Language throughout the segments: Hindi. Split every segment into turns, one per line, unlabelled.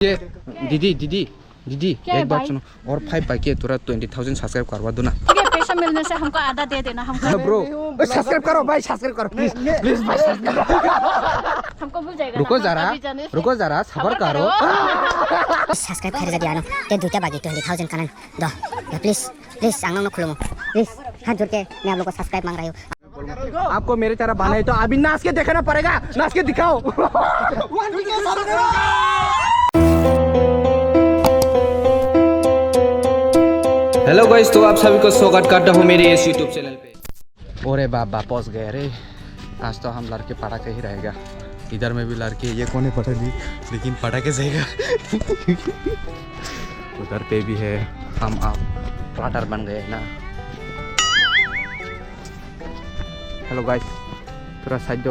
ये दीदी दीदी दीदी एक बात सुनो, और 5 बाकी है, तुरा 20,000 सब्सक्राइब करवा दो ना।
ठीक है, पैसा मिलने से हमको आधा दे देना। हमको
ब्रो सब्सक्राइब करो भाई, सब्सक्राइब करो प्लीज प्लीज भाई,
हमको मिल जाएगा।
रुको जरा सबर करो।
सब्सक्राइब करे jadi ano te दुटा बाकी 20,000 kanan दो प्लीज प्लीज आंगन न खुलो प्लीज हाथ जोड़ के मैं आप लोगों को सब्सक्राइब मांग रही हूँ।
आपको मेरे तरह बना है तो अभी नाच के दिखाना पड़ेगा, नाच के दिखाओ। हेलो गाइस, तो आप सभी को स्वागत करता हूँ मेरे इस यूट्यूब चैनल पे। ओरे बाबा पहुंच गए रे, आज तो हम लड़के पटाखे ही रहेगा। इधर में भी लड़के, ये कौन है पता नहीं, लेकिन पटाखे जाएगा। उधर पे भी है, हम आप प्लाटर बन गए ना। हेलो गाइस, थोड़ा साइड दो।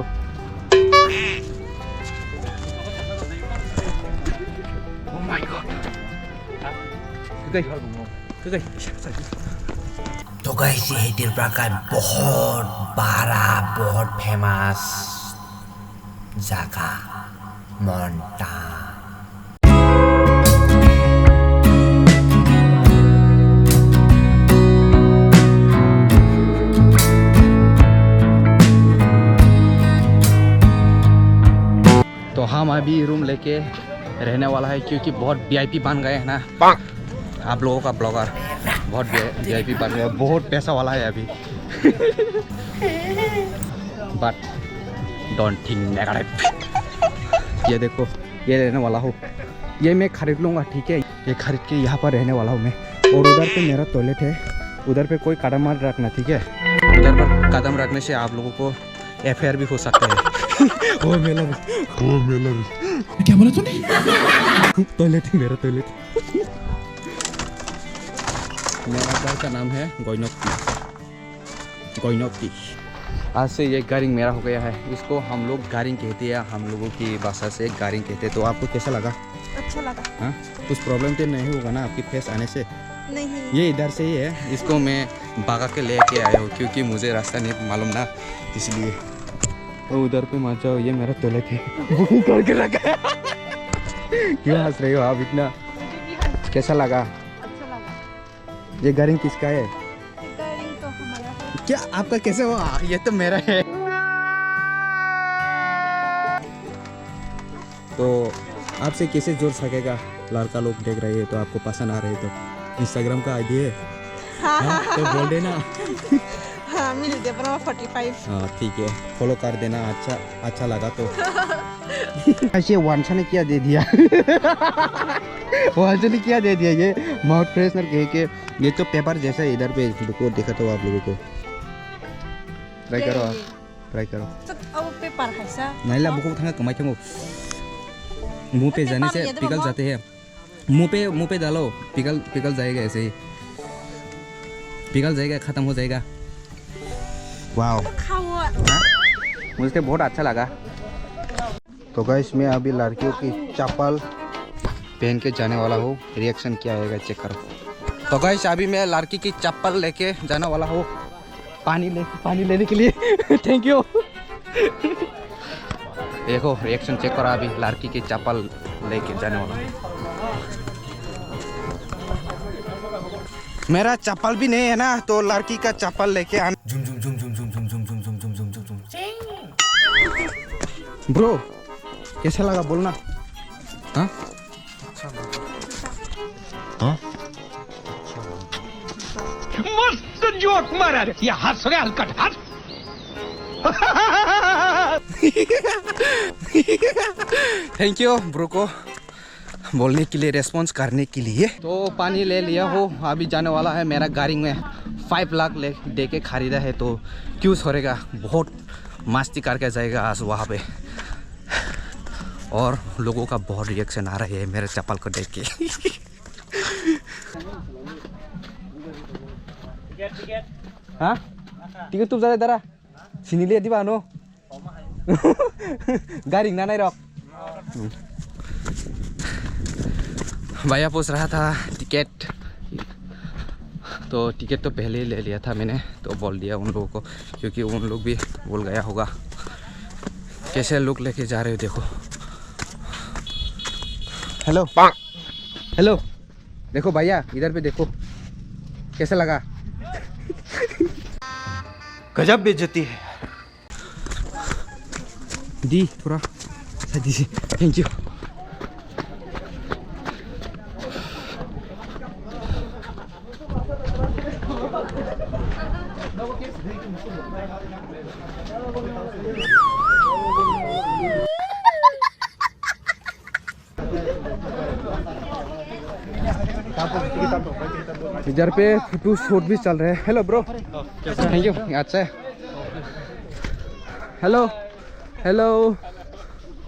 ओह माय गॉड,
तो गाइस ये दिलबरा का बहुत बड़ा बहुत फेमस जगह मोंटा।
तो हम अभी रूम लेके रहने वाला है, क्योंकि बहुत वीआईपी बन गए हैं ना आप लोगों का ब्लॉगर, बहुत वीआईपी बन गया, बहुत पैसा वाला है अभी। But don't think negative. ये देखो, ये रहने वाला हूँ, ये मैं खरीद लूँगा, ठीक है। ये खरीद के यहाँ पर रहने वाला हूँ मैं। और उधर पे मेरा टॉयलेट है, उधर पे कोई कदम मत रखना, ठीक है। उधर पर कदम रखने से आप लोगों को एफआईआर भी हो सकता है। वो मेला क्या बोला तूने? टॉयलेट है मेरा, टॉयलेट। मेरा घर का नाम है गोइनोक्ति। आज से ये गारिंग मेरा हो गया है। इसको हम लोग गारिंग कहते हैं, हम लोगों की भाषा से गारिंग कहते हैं। तो आपको कैसा लगा?
अच्छा लगा।
हाँ, कुछ प्रॉब्लम तो नहीं होगा ना आपकी फेस आने से?
नहीं।
ये इधर से ही है, इसको मैं भागा के लेके आया हूँ, क्योंकि मुझे रास्ता नहीं मालूम ना, इसलिए। तो उधर पे मत जाओ, ये मेरा टॉयलेट है, बुकिंग करके रखा है। क्यों हंस रहे हो आप इतना? कैसा लगा?
अच्छा लगा।
ये गारिंग किसका है?
गारिंग तो हमारा है।
क्या आपका कैसे हुआ? ये तो मेरा है। तो आपसे कैसे जुड़ सकेगा? लड़का लोग देख रहे हैं तो आपको पसंद आ रहे हैं तो इंस्टाग्राम का आईडी है? हाँ, तो बोल देना।
हाँ, मिल दे 45।
हाँ ठीक है, फॉलो कर देना। अच्छा लगा तो। ऐसे वांछा ने क्या दे दिया? वांछा ने क्या दे दिया? ये माउथ फ्रेशनर कह के, ये तो पेपर जैसा है। इधर पे देखो, देखा तो आप लोगों को। ट्राई करो, आप ट्राई करो।
अब पेपर है सा
नहीं ला, बुको थंगा कमाई थंगो, मुंह पे जाने से पिघल जाते हैं। मुंह पे डालो, पिघल जाएगा, ऐसे ही पिघल जाएगा, खत्म हो जाएगा। वाओ, मुझे तो बहुत अच्छा लगा। तो गाइस, मैं अभी लड़कियों की चप्पल पहन के जाने वाला हूँ, रिएक्शन क्या आएगा चेक करो। तो गाइस, अभी मैं लड़की की चप्पल लेके जाने वाला हूँ, पानी लेने के लिए। Thank you. देखो रिएक्शन चेक करो, अभी लड़की की चप्पल लेके जाने वाला हूँ। मेरा चप्पल भी नहीं है ना, तो लड़की का चप्पल लेके आना। ब्रो कैसा लगा बोलना? हाँ हाँ,
मस्त जोक मारा रे, ये हंस रहे हलकट हंस।
थैंक यू ब्रो को बोलने के लिए, रेस्पॉन्स करने के लिए। तो पानी ले लिया हो, अभी जाने वाला है। मेरा गारिंग में 5 लाख दे के खरीदा है, तो क्यों छोड़ेगा, बहुत मस्ती करके जाएगा आज वहाँ पे। और लोगों का बहुत रिएक्शन आ रहा है मेरे चप्पल को देख के। हाँ टिकट तुम जरा सिनी लिया दी बानो। गारिंग ना नहीं रख। भैया पूछ रहा था टिकट, तो टिकट तो पहले ही ले लिया था मैंने, तो बोल दिया उन लोगों को, क्योंकि उन लोग भी बोल गया होगा। कैसे लुक लेके जा रहे हो देखो। हेलो हेलो, देखो भैया इधर पे देखो, कैसा लगा?
गजब बेइज्जती है।
दी थोड़ा दीजिए, थैंक यू। इधर पे फोटो शूट भी चल रहे हैं। हेलो ब्रो, थैंक यू, अच्छा है। हेलो हेलो,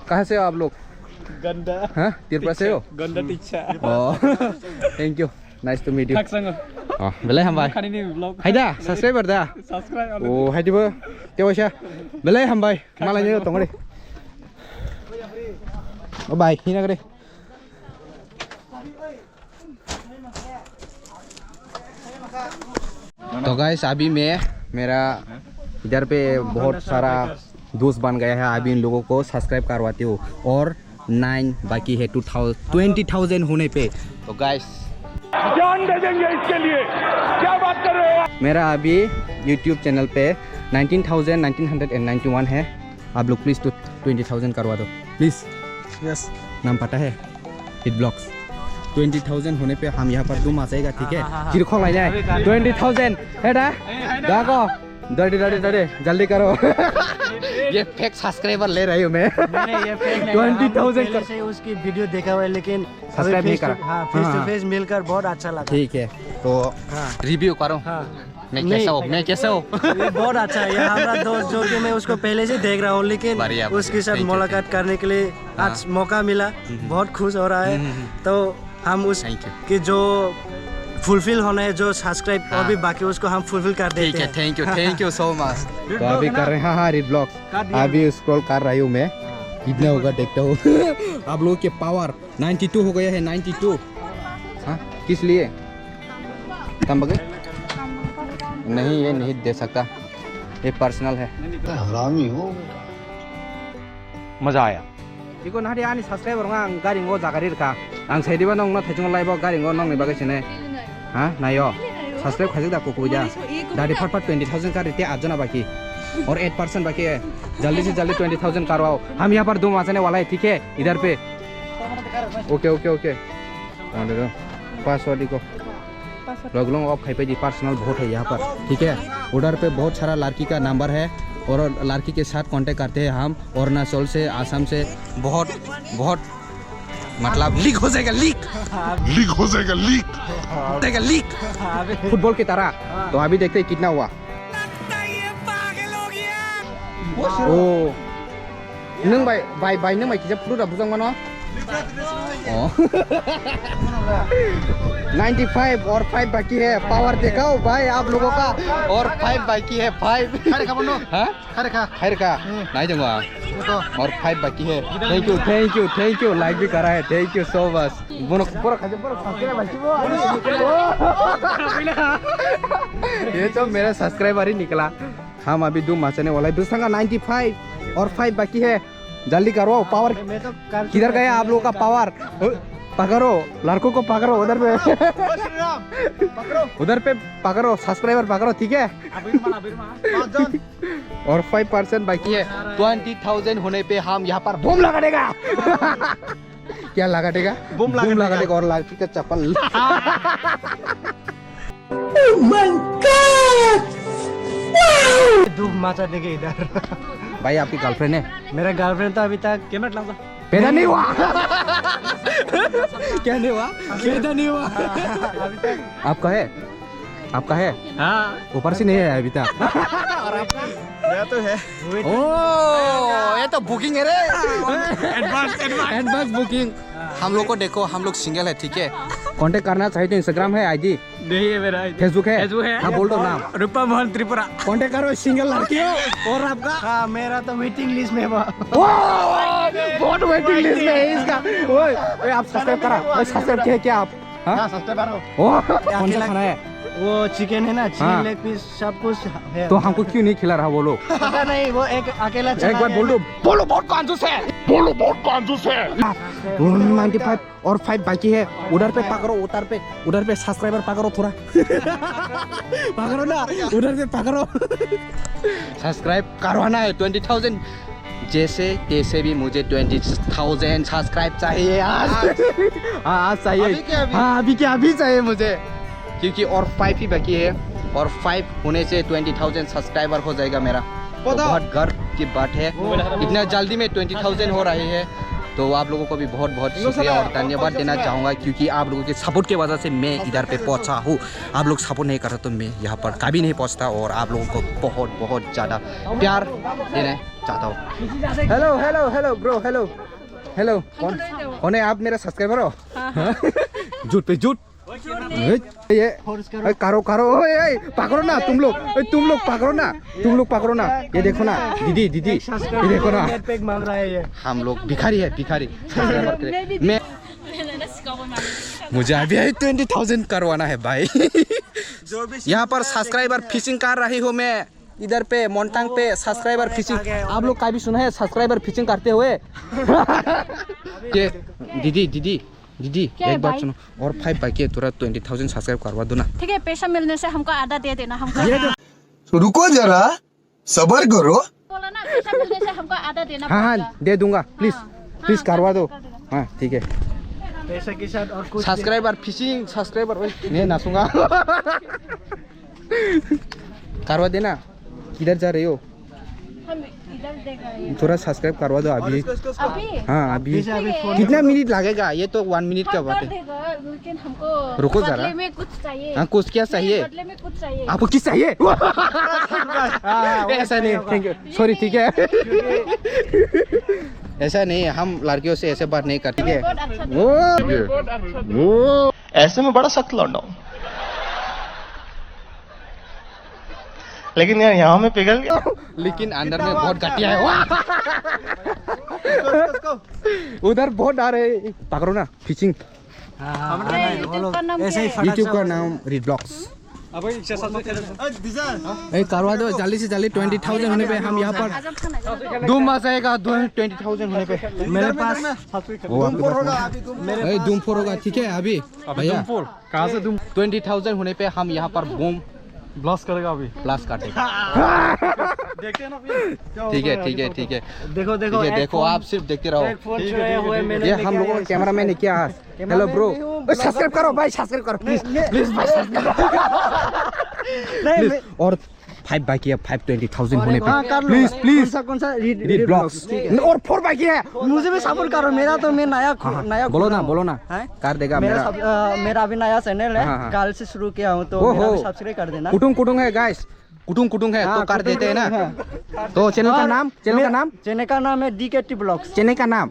कहाँ से हो आप लोग?
गंदा
हाँ, तिरपा से हो?
गंदा टीचा।
Thank you, nice to meet you. बेलाय हामबाय हायदा सब्सक्राइबार दा ओ हायदिबो तेवैसा बेलाय हामबाय मालायनि दङ दे ओ बाय हिनागरे। तो गाइस अभी मैं मेरा इधर पे बहुत सारा दोस्त बन गया है, अभी इन लोगों को सब्सक्राइब करवाती हूँ और 9 बाकी है 20,000 होने पे। तो गाइस
जान दे देंगे इसके लिए, क्या बात कर रहे हो?
मेरा अभी YouTube चैनल पे 19,991 है, आप लोग प्लीज़ 20,000 करवा दो प्लीज़।
यस,
नाम पता है हिट ब्लॉग्स। 20,000 होने पे हम यहाँ पर दो मासेगा, ठीक है? किरखो लाइना है 20,000 है ना? देखो दौड़े जल्दी करो। ये फेक सब्सक्राइबर ले रही हूँ मैं।
नहीं ये फेक नहीं।
20,000
पहले से उसकी वीडियो देखा हुआ है, लेकिन
सब्सक्राइब नहीं करा।
हाँ, फेस टू फेस मिलकर बहुत अच्छा लगा।
ठीक है, तो रिव्यू करो।
हाँ,
मैं कैसा हूँ?
ये बहुत अच्छा है। ये हमारा दोस्त जो कि मैं उसको पहले से देख रहा हूँ, लेकिन
बढ़िया,
उसके साथ
thank you,
मुलाकात करने के लिए आज मौका मिला, बहुत खुश हो रहा है। तो हम उस
Thank you।
की जो फुलफिल होना है, जो सब्सक्राइब अभी बाकी उसको हम फुलफिल कर
ठीक
देते
है,
हैं।
Thank you so much. तो अभी कर रहे हैं, हाँ रीड ब्लॉग्स अभी स्क्रॉल कर रही हूँ मैं, कितना होगा देखता हूँ। आप लोगों के पावर 92 हो गया है, 92। हाँ, किस लिए कम बगे? नहीं, ये नहीं दे सकता, ये पर्सनल है।
हरामी हो।
मजा आया।
इको नारी आनी सब्सक्राइबर आं गारि ngो जागारि रखा आं साइडिबा नंग ना थाइजों लाइव गारि ngो नंग निबा गसिने हां नायो सब्सक्राइब खाजि दा कोको जा दादी फट 20,000 का रेटे आजना बाकी और 8% बाकी है, जल्दी से जल्दी 20,000 करवाओ। हम यहाँ पर 2 मासने वाला है, ठीक है? इधर पे ओके ओके ओके पासवर्ड को लोग ऑफ खाई पे जी पर्सनल बहुत है यहाँ पर, ठीक है? उधर पे बहुत सारा लड़की का नंबर है और लड़की के साथ कांटेक्ट करते हैं हम, अरुणाचल से, आसाम से, बहुत मतलब लीक हो जाएगा, लीक हो जाएगा लीक फुटबॉल की तरह। तो अभी देखते हैं कितना हुआ। ओ नंग बाय नंग किसे फ्रूट अबुजंग मनो 95 और 5 बाकी है। पावर दिखाओ भाई आप लोगों का, और 5 बाकी है, 5 खैर का नहीं दूंगा और 5 बाकी है। थैंक यू लाइक भी करा है, थैंक यू सो मच। ये तो मेरा सब्सक्राइबर ही निकला। हम अभी 2 मासने वाला है, 95 और 5 बाकी है, जल्दी करो। पावर किधर गया आप लोगों का पावर? पकड़ो लड़कों को, पकड़ो उधर पे पकड़ो, सब्सक्राइबर पकड़ो, ठीक है? और 5% बाकी है। 20,000 होने पे हम यहाँ पर बूम लगा देगा। क्या लगा देगा? बूम लगा देगा और लड़की का चप्पल।
धूप माचा देंगे इधर।
भाई आपकी गर्लफ्रेंड है?
मेरा गर्लफ्रेंड तो अभी तक
पैदा नहीं हुआ। क्या नहीं हुआ? पैदा नहीं हुआ। आपका है? हाँ। ऊपर से नहीं है अभी तक।
मेरा तो है।
ओ ये तो बुकिंग है रे, एडवांस बुकिंग। हम लोग को देखो, हम लोग सिंगल है, ठीक है? कांटेक्ट करना चाहिए तो इंस्टाग्राम है, आईडी
नहीं है मेरा,
फेसबुक है। हाँ बोल दो नाम।
रूपा मोहन त्रिपुरा।
कांटेक्ट करो, सिंगल लड़की हो। और आपका?
हाँ, मेरा तो वेटिंग लिस्ट में
बहुत वेटिंग लिस्ट में है इसका। ओए आप सब्सक्राइब करा, सब्सक्राइब किया क्या आप? हाँ सब्सक्राइब करो। कौन सा खाना है?
वो चिकन है ना,
हाँ।
चिकन लेग पीस सब कुछ है।
तो हमको क्यों नहीं खिला रहा वो लोग?
पता नहीं, वो एक अकेला
एक बार बोल दो। बोलो बहुत कांजूस है, बोलो बहुत कांजूस है। 195 और 5 बाकी है। उधर पे पकड़ो, उधर पे सब्सक्राइबर पकड़ो थोड़ा। पकड़ो ना, उधर पे पकड़ो। सब्सक्राइब करवाना है 20,000। जैसे तैसे भी मुझे 20,000 सब्सक्राइब चाहिए आज। हाँ आज चाहिए, हाँ अभी के अभी चाहिए मुझे, क्योंकि और 5 ही बाकी है और 5 होने से 20,000 सब्सक्राइबर हो जाएगा मेरा। तो बहुत गर्व की बात है, इतना जल्दी में 20,000 हो रही है। तो आप लोगों को भी बहुत बहुत शुक्रिया और धन्यवाद देना चाहूँगा, क्योंकि आप लोगों के सपोर्ट की वजह से मैं इधर पे पहुँचा हूँ। आप लोग सपोर्ट नहीं करते तो मैं यहाँ पर कभी नहीं पहुँचता, और आप लोगों को बहुत बहुत ज़्यादा प्यार देना चाहता हूँ। Hello hello hello bro, hello hello, कौन है आप? मेरा सब्सक्राइबर हो? झूठ पे झूठ। ये कारो ओए पकड़ो ना तुम लोग पकड़ो ना, पकड़ो ना। ये देखो ना दीदी, ये देखो ना,
मांग रहा है ये।
हम लोग भिखारी है, भिखारी। मैं मुझे अभी 20,000 करवाना है भाई। यहाँ पर सब्सक्राइबर फिशिंग कर रही हूँ मैं, इधर पे मोन्टांग पे सब्सक्राइबर फिशिंग। आप लोग कभी सुना है सब्सक्राइबर फिशिंग करते हुए? ये दीदी एक बात सुनो, और 5 बाकी है, थोड़ा 20,000 सब्सक्राइब करवा दो ना।
ठीक है, पैसा मिलने से हमको आधा दे देना। हमको
तो रुको जरा, सबर करो।
बोला ना, पैसा मिलने से हमको आधा देना।
हाँ दे दूंगा, प्लीज करवा दो। हाँ ठीक है।
पैसे के साथ और कुछ
सब्सक्राइबर फिशिंग, सब्सक्राइबर नहीं नाचूंगा। करवा देना। किधर जा रही हो?
हम इधर देख रहे हैं।
थोड़ा सब्सक्राइब करवा दो अभी।
अभी
हाँ अभी कितना मिनट लगेगा? ये तो 1 मिनट का बात है।
लेकिन हमको
रुको जरा।
बदले में कुछ चाहिए।
हाँ कुछ क्या चाहिए?
बदले में कुछ चाहिए।
आपको किस चाहिए? ऐसा नहीं, थैंक यू, सॉरी, ठीक है। ऐसा नहीं, हम लड़कियों से ऐसे बात नहीं करते। ठीक है,
ऐसे में बड़ा सख्त लौंडा हूं, लेकिन यार यहाँ में पिघल गया।
लेकिन अंदर में बहुत घटिया है। उधर बहुत आ रहे, पकड़ो ना फिशिंग।
ऐसे ही
यूट्यूब का नाम रीड ब्लॉग्स। करवा दो जल्दी से जल्दी। 20,000 होने पे हम यहाँ पर 2 मास आएगा। 20,000 होने पे
मेरे पास
धूमफोर होगा। ठीक है अभी भैया,
कहाँ से तुम
20,000 होने पे हम यहाँ पर बूम
ब्लास्ट करेगा अभी?
ब्लास्ट काटेगा।
देखते हैं ना।
ठीक है। देखो आप सिर्फ देखते रहो। ये हम लोगों का कैमरा मैन है क्या? हेलो ब्रो, सब्सक्राइब करो भाई, सब्सक्राइब करो प्लीज भाई, सब्सक्राइब। और 5 बाकी है, 20,000 होने पे प्लीज।
कौन सा
रीड ब्लॉग्स और 4 बाकी है।
मुझे भी सपोर्ट करो। मेरा तो मैं नया
बोलो ना कर देगा।
मेरा अभी नया चैनल है।
हाँ।
कल से शुरू किया हूँ, तो मेरा भी सब्सक्राइब कर देना।
कुटुंग है गाइस, कुटुंग है तो कर देते हैं ना। तो चैनल का नाम है DKT ब्लॉग्स। चैनल का नाम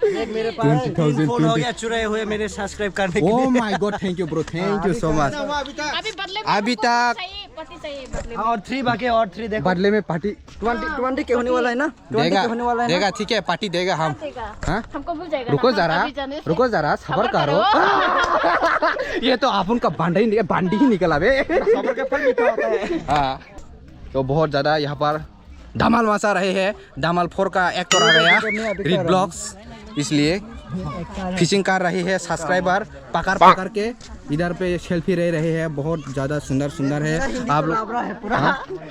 मेरे पास 20,000 फोन हो गया चुराए हुए मेरे सब्सक्राइब करने के लिए।
Oh my God, thank you bro, thank you so much.
अभी बदले में
अभी तक
पति चाहिए बदले में।
और 3 बाकी, और 3 देखो।
बदले में पार्टी
20 के होने वाला है ना? 20 के होने वाला है ना?
देगा, ठीक है पार्टी देगा हम। हाँ?
हमको भूल जाएगा।
रुको
ना,
जरा
अभी जाने से।
सबर करो। ये तो आप उनका बांडी ही निकला बे।
सबर का फल मीठा होता है।
हाँ, तो बहुत ज्यादा यहाँ पर धमाल मचा रहे हैं। धमाल 4 का एक्टर आ गया, रीड ब्लॉग्स, इसलिए फिशिंग कर रही है। सब्सक्राइबर पकड़ के इधर पे सेल्फी ले रहे हैं। बहुत ज्यादा सुंदर है। आप लोग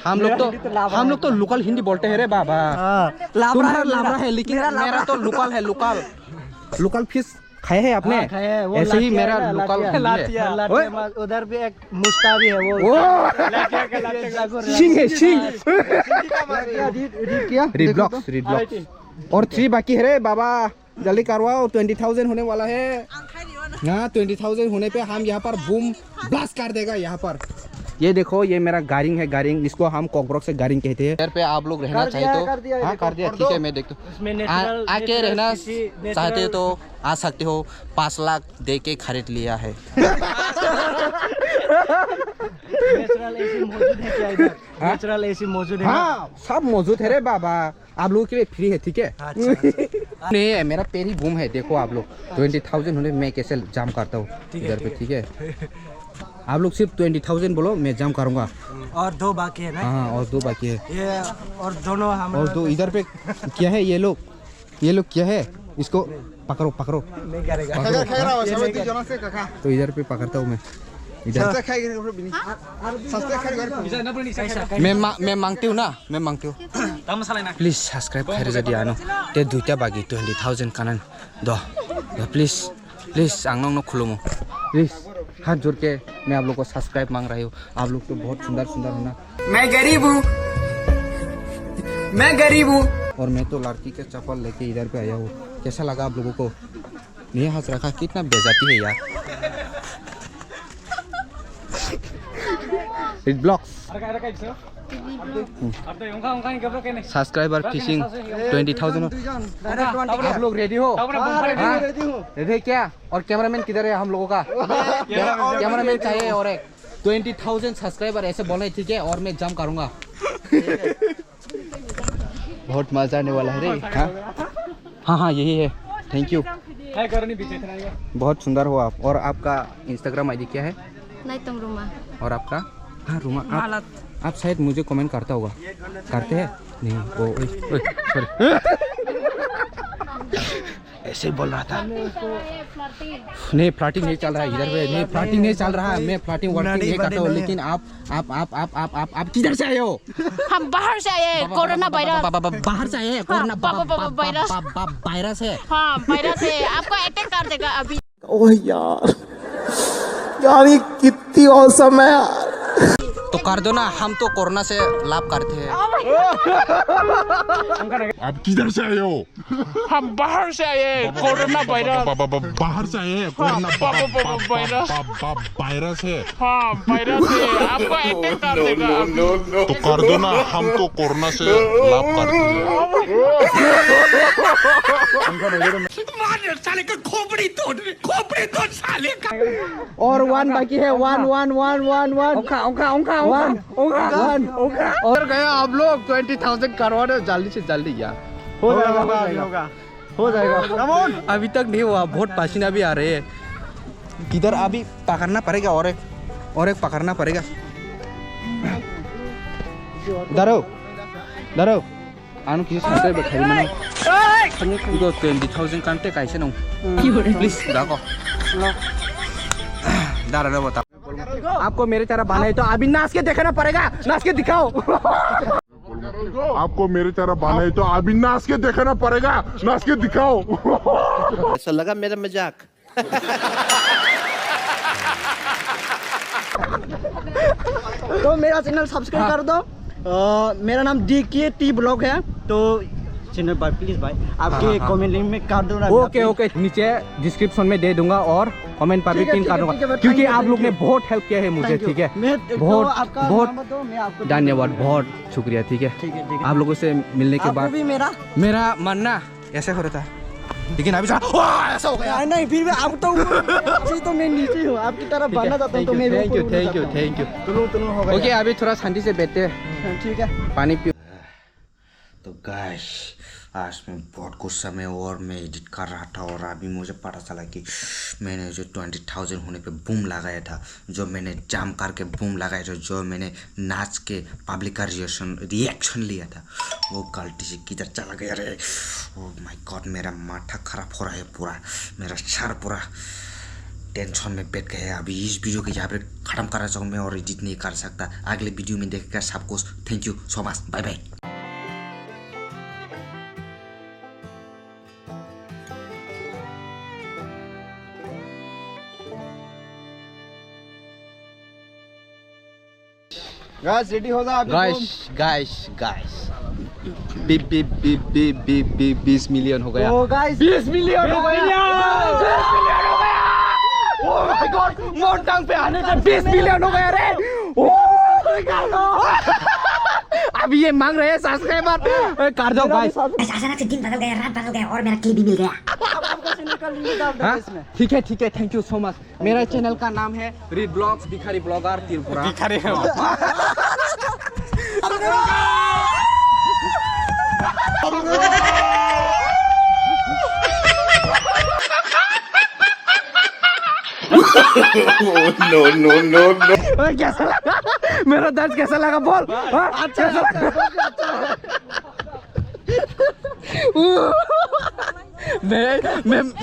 हम लोग तो लोकल हिंदी बोलते हैं रे बाबा। लाबरा है, लेकिन मेरा तो लोकल फिश खाए हैं आपने? ऐसे ही मेरा लोकल है।
उधर भी एक मुस्ता भी है, वो
सिंह है, सिंह। रीड ब्लॉग्स और 3 बाकी है रे बाबा, जल्दी करवाओ। 20,000 होने वाला है। हाँ 20,000 होने पे हम यहाँ पर बूम ब्लास्ट कर देगा यहाँ पर। ये देखो, ये मेरा गारिंग है, गारिंग, इसको हम कॉकरोच से गारिंग कहते हैं। पे आप लोग रहना चाहिए तो हाँ कर दिया, ठीक है। मैं देखता हूँ, आके रहना चाहते हो तो आ सकते हो। 5 लाख दे के खरीद लिया है।
नेचुरल एसी मौजूद है क्या इधर? नेचुरल एसी मौजूद है?
हाँ सब मौजूद है रे बाबा, आप लोगों के लिए फ्री है, ठीक है? नहीं है, मेरा पैर ही घूम है, देखो आप लोग 20,000 होने मैं कैसे जाम करता हूँ इधर पे, ठीक है? आप लोग सिर्फ 20,000 बोलो, मैं जाम करूँगा।
और 2 बाकी है ना?
हाँ और 2 बाकी है।
ये और दोनों हम
और 2 इधर पे क्या है? ये लोग क्या है? इसको पकड़ो पकड़ो।
नहीं करेगा।
तो इधर पे पकड़ता हूँ मैं इधर। मैं मांगती हूँ ना, मैं मांगती हूँ प्लीज सब्सक्राइब खाएर जदि आनो ते 2टा बागी 20,000 कानन दो प्लीज आंगनों खुलुमो प्लीज, हाथ जोड़ के मैं आप लोग को सब्सक्राइब मांग रही हूँ। आप लोग तो बहुत सुंदर सुंदर हो ना।
मैं गरीब हूँ
और मैं तो लड़की के चप्पल लेके इधर पे आया हूँ। कैसा लगा आप लोगों को? नहीं हंस रखा, कितना बेइज्जती है यार। It blocks. Subscriber fishing 20,000। आप लोग रेडी हो? रेडी क्या? और कैमरामैन किधर है हम लोगों का? कैमरामैन चाहिए और एक 20,000 सब्सक्राइबर ऐसे बोले, ठीक है? और मैं जंप करूंगा। बहुत मजा आने वाला है रे। हाँ यही है। थैंक यू, बहुत सुंदर हो आप। और आपका इंस्टाग्राम आईडी क्या है?
Naitong rumah.
और आपका? हाँ रूमा। आप शायद मुझे कमेंट करता होगा, करते हैं? नहीं वो सॉरी ऐसे ही बोल रहा था। नहीं फ्लर्टिंग नहीं चल रहा है इधर पे, नहीं फ्लर्टिंग नहीं चल रहा है। मैं फ्लर्टिंग वर्किंग नहीं करता हूँ, लेकिन आप किधर से आए हो?
हम बाहर से आए हैं, कोरोना वायरस।
बाहर से आए हैं? कोरोना वायरस है?
हाँ वायरस है, आपको अटैक कर देगा अभी।
ओह यार ये कितनी औसम है यार।
तो कर दो ना, हम तो कोरोना से लाभ करते हैं।
आप किधर से आए हो?
हम बाहर से आए हैं, कोरोना वायरस।
बाहर से आए हैं? कोरोना वायरस है?
हाँ वायरस है, आपको अटैक कर देगा अभी।
तो कर दो ना, हम तो कोरोना से लाभ करते हैं।
और 1 बाकी है। 1 और गया। आप लोग 20,000 करवा रहे हो, जल्दी से जल्दी यार।
हो जाएगा।
अभी तक नहीं हुआ, बहुत पसीना भी आ रहे हैं। किधर अभी पकड़ना पड़ेगा, और एक पकड़ना पड़ेगा। डरो आनु किसी संस्था बैठाई मना इको 20,000 कांटे कैसे ना प्लीज डाको दारा बताओ। आपको मेरे तरह बना है तो अभी नाच के देखना पड़ेगा, नाच के दिखाओ।
आपको मेरे तरह बना है तो अभी नाच के देखना पड़ेगा, नाच के दिखाओ।
ऐसा लगा मेरा मजाक।
तो मेरा चैनल सब्सक्राइब कर दो। मेरा नाम DKT ब्लॉग है, तो चैनल पर प्लीज भाई आपके कमेंट लिंक में कर दो ना।
ओके नीचे डिस्क्रिप्शन में दे दूंगा और कमेंट पर भी पिन कर दूंगा, क्योंकि आप लोग ने बहुत हेल्प किया है मुझे, ठीक है? बहुत धन्यवाद, बहुत शुक्रिया, ठीक है? आप लोगों से मिलने के बाद मेरा मानना ऐसे हो रहा था, लेकिन अभी ऐसा हो गया।
नहीं फिर भी आप तो मैं नीचे हूँ, आपकी तरफ बनना चाहता हूँ।
Thank you. ओके अभी थोड़ा शांति से बैठते हैं,
ठीक है?
पानी पियो।
तो गाइस आज मैं बहुत गुस्सा में और मैं एडिट कर रहा था, और अभी मुझे पता चला कि मैंने जो 20,000 होने पे बूम लगाया था, जो मैंने जाम करके बूम लगाया था, जो मैंने नाच के पब्लिक का रिएक्शन लिया था, वो गलती से किधर चला गया रे। ओह माय गॉड, मेरा माथा खराब हो रहा है पूरा, मेरा सर पूरा टेंशन में बैठ गया है। अभी इस वीडियो को यहाँ पे ख़त्म करना चाहूँ मैं, और एडिट नहीं कर सकता। अगले वीडियो में देखेगा सब कुछ। Thank you so much, bye bye.
Guys ready हो जा।
गाइस 20 मिलियन हो गया। 20 मिलियन हो गया। ओह माय गॉड, मोटंग पे आने से 20 मिलियन हो गया रे। अभी ये मांग रहे हैं सब्सक्राइबर, कर दो गाइस।
अचानक से दिन बदल गया, रात बदल गया और मेरा क्लिप भी मिल गया।
हाँ? ठीक है थैंक यू सो मच। मेरा चैनल का नाम है रीड ब्लॉग्स भिखारी ब्लॉगर त्रिपुरा। भिखारी
नो नो नो नो
कैसा लगा मेरा दर्द कैसा लगा बोल। अच्छा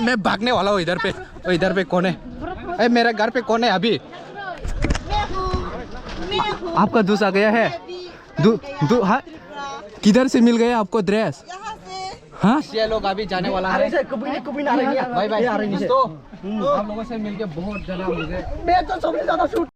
मैं भागने वाला हूँ इधर पे कौन है? अरे मेरे घर पे कौन है अभी? आपका दोस्त आ गया है। हाँ किधर से मिल गया आपको ड्रेस? हाँ ये लोग अभी जाने वाला है। बाय बाय दोस्तों, आप लोगों से मिलके बहुत जना मुझे।
मैं तो सबसे ज्यादा शूट